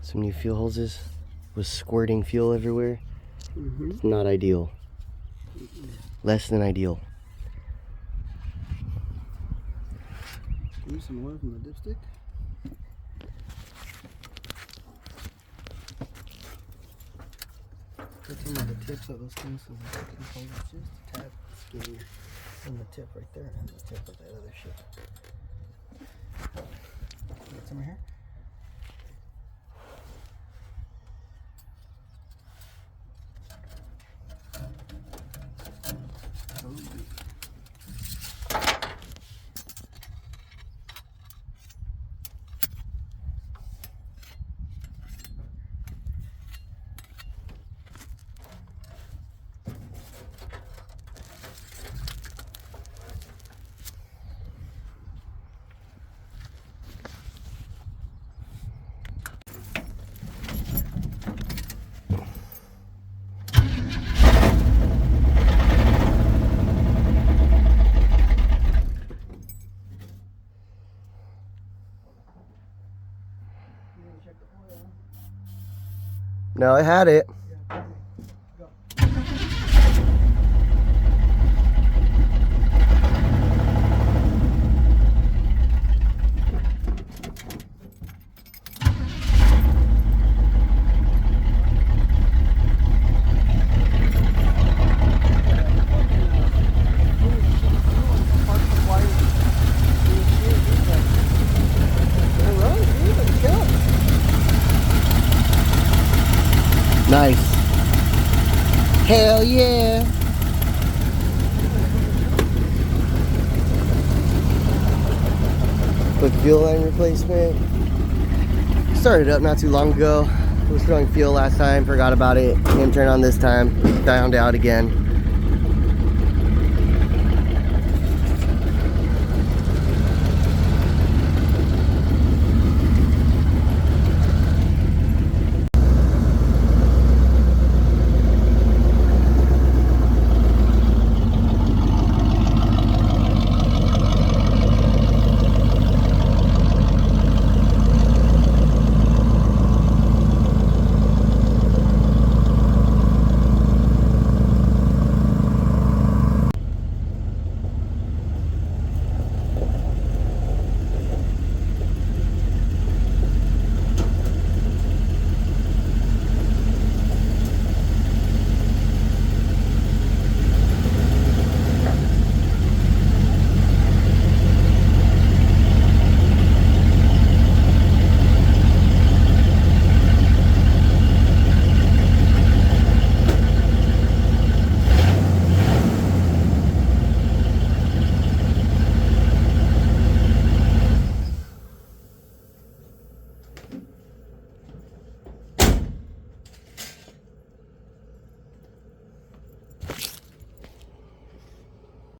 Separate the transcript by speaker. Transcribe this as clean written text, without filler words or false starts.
Speaker 1: Some new fuel hoses was squirting fuel everywhere. It's not ideal. Less than ideal.
Speaker 2: Use some oil from the dipstick. Put some on the tips of those things so the fucking hose is just a tad skinnier than the tip right there and the tip of that other shit. Get some here.
Speaker 1: No, I had it. Nice. Hell yeah. Quick fuel line replacement. Started up not too long ago. Was throwing fuel last time, forgot about it. Didn't turn on this time. Found out again.